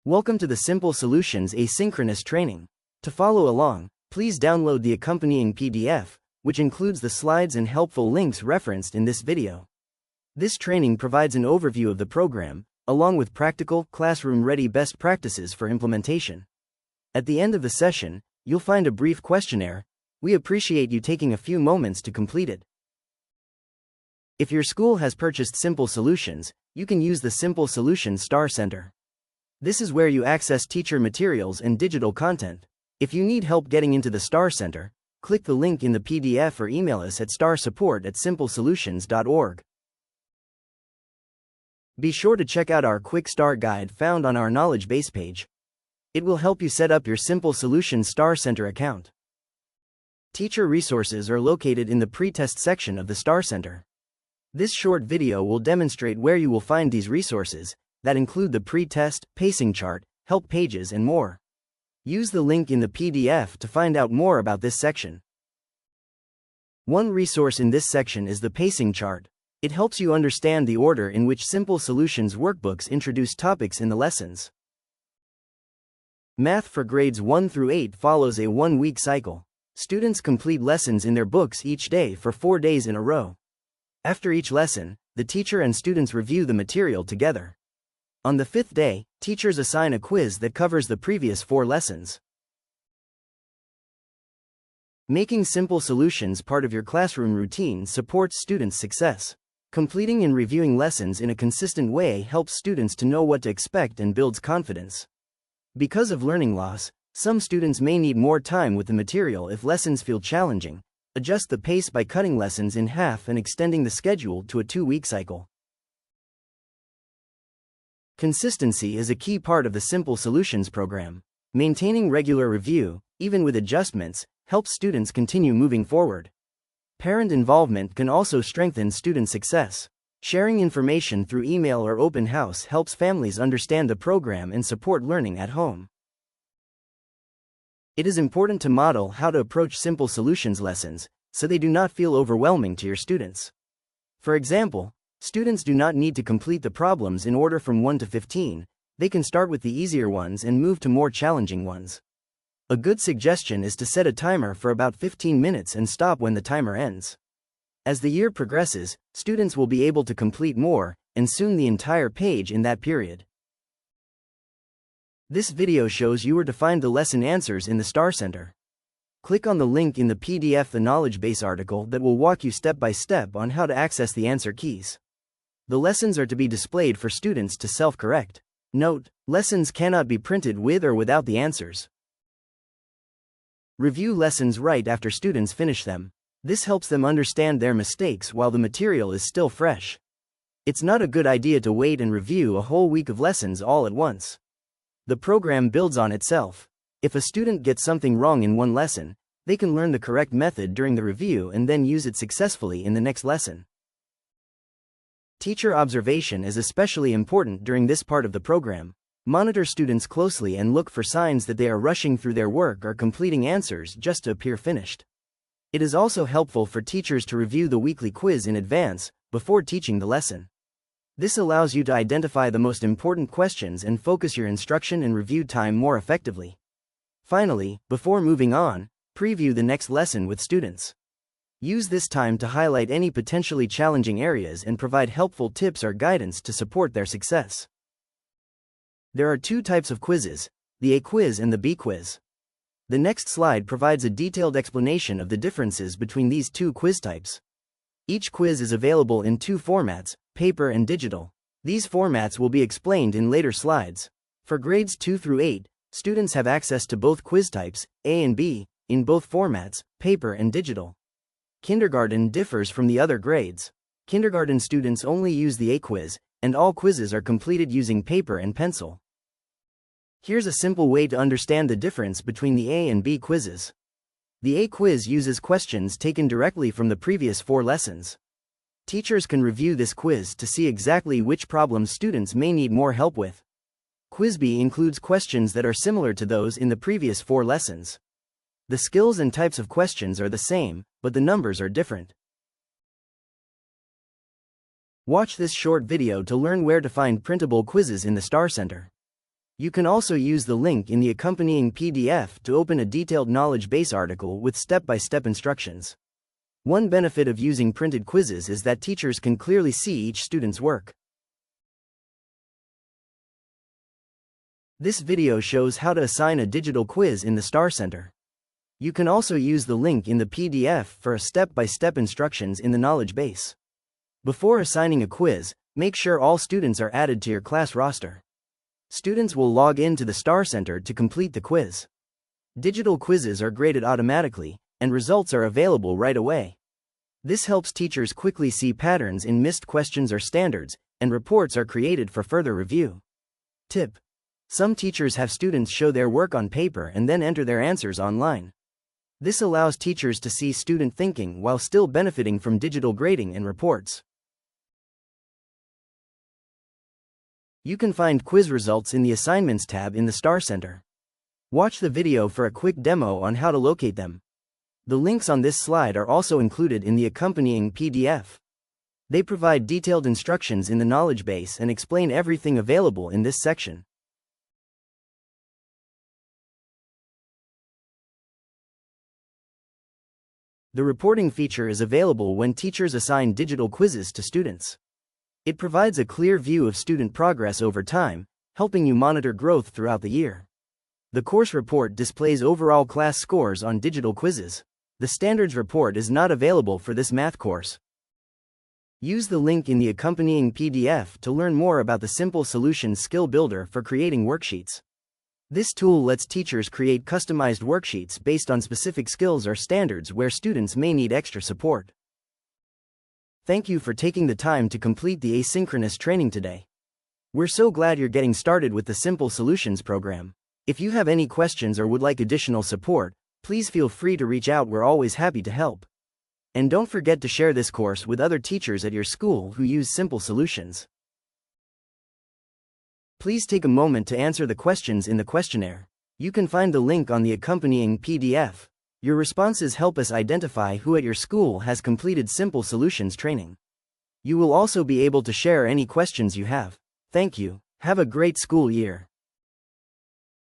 Welcome to the Simple Solutions Asynchronous training. To follow along, please download the accompanying PDF, which includes the slides and helpful links referenced in this video. This training provides an overview of the program, along with practical, classroom-ready best practices for implementation. At the end of the session, you'll find a brief questionnaire. We appreciate you taking a few moments to complete it. If your school has purchased Simple Solutions, you can use the Simple Solutions Star Center. This is where you access teacher materials and digital content. If you need help getting into the Star Center, click the link in the PDF or email us at starsupport@simplesolutions.org. Be sure to check out our Quick Start Guide found on our Knowledge Base page. It will help you set up your Simple Solutions Star Center account. Teacher resources are located in the pre-test section of the Star Center. This short video will demonstrate where you will find these resources, that include the pre-test, pacing chart, help pages and more. Use the link in the PDF to find out more about this section. One resource in this section is the pacing chart. It helps you understand the order in which Simple Solutions workbooks introduce topics in the lessons. Math for grades 1 through 8 follows a one-week cycle. Students complete lessons in their books each day for 4 days in a row. After each lesson, the teacher and students review the material together. On the 5th day, teachers assign a quiz that covers the previous 4 lessons. Making Simple Solutions part of your classroom routine supports students' success. Completing and reviewing lessons in a consistent way helps students to know what to expect and builds confidence. Because of learning loss, some students may need more time with the material if lessons feel challenging. Adjust the pace by cutting lessons in half and extending the schedule to a 2-week cycle. Consistency is a key part of the Simple Solutions program. Maintaining regular review, even with adjustments, helps students continue moving forward. Parent involvement can also strengthen student success. Sharing information through email or open house helps families understand the program and support learning at home. It is important to model how to approach Simple Solutions lessons, so they do not feel overwhelming to your students. For example, students do not need to complete the problems in order from 1 to 15, they can start with the easier ones and move to more challenging ones. A good suggestion is to set a timer for about 15 minutes and stop when the timer ends. As the year progresses, students will be able to complete more, and soon the entire page in that period. This video shows you where to find the lesson answers in the Star Center. Click on the link in the PDF the Knowledge Base article that will walk you step by step on how to access the answer keys. The lessons are to be displayed for students to self-correct. Note: lessons cannot be printed with or without the answers. Review lessons right after students finish them. This helps them understand their mistakes while the material is still fresh. It's not a good idea to wait and review a whole week of lessons all at once. The program builds on itself. If a student gets something wrong in one lesson, they can learn the correct method during the review and then use it successfully in the next lesson. Teacher observation is especially important during this part of the program. Monitor students closely and look for signs that they are rushing through their work or completing answers just to appear finished. It is also helpful for teachers to review the weekly quiz in advance, before teaching the lesson. This allows you to identify the most important questions and focus your instruction and review time more effectively. Finally, before moving on, preview the next lesson with students. Use this time to highlight any potentially challenging areas and provide helpful tips or guidance to support their success. There are 2 types of quizzes, the A quiz and the B quiz. The next slide provides a detailed explanation of the differences between these 2 quiz types. Each quiz is available in 2 formats, paper and digital. These formats will be explained in later slides. For grades 2 through 8, students have access to both quiz types, A and B, in both formats, paper and digital. Kindergarten differs from the other grades. Kindergarten students only use the A quiz, and all quizzes are completed using paper and pencil. Here's a simple way to understand the difference between the A and B quizzes. The A quiz uses questions taken directly from the previous 4 lessons. Teachers can review this quiz to see exactly which problems students may need more help with. Quiz B includes questions that are similar to those in the previous 4 lessons. The skills and types of questions are the same, but the numbers are different. Watch this short video to learn where to find printable quizzes in the Star Center. You can also use the link in the accompanying PDF to open a detailed knowledge base article with step-by-step instructions. One benefit of using printed quizzes is that teachers can clearly see each student's work. This video shows how to assign a digital quiz in the Star Center. You can also use the link in the PDF for a step-by-step instructions in the knowledge base. Before assigning a quiz, make sure all students are added to your class roster. Students will log in to the Star Center to complete the quiz. Digital quizzes are graded automatically, and results are available right away. This helps teachers quickly see patterns in missed questions or standards, and reports are created for further review. Tip: some teachers have students show their work on paper and then enter their answers online. This allows teachers to see student thinking while still benefiting from digital grading and reports. You can find quiz results in the Assignments tab in the Star Center. Watch the video for a quick demo on how to locate them. The links on this slide are also included in the accompanying PDF. They provide detailed instructions in the knowledge base and explain everything available in this section. The reporting feature is available when teachers assign digital quizzes to students. It provides a clear view of student progress over time, helping you monitor growth throughout the year. The course report displays overall class scores on digital quizzes. The standards report is not available for this math course. Use the link in the accompanying PDF to learn more about the Simple Solutions Skill Builder for creating worksheets. This tool lets teachers create customized worksheets based on specific skills or standards where students may need extra support. Thank you for taking the time to complete the asynchronous training today. We're so glad you're getting started with the Simple Solutions program. If you have any questions or would like additional support, please feel free to reach out. We're always happy to help. And don't forget to share this course with other teachers at your school who use Simple Solutions. Please take a moment to answer the questions in the questionnaire. You can find the link on the accompanying PDF. Your responses help us identify who at your school has completed Simple Solutions training. You will also be able to share any questions you have. Thank you. Have a great school year.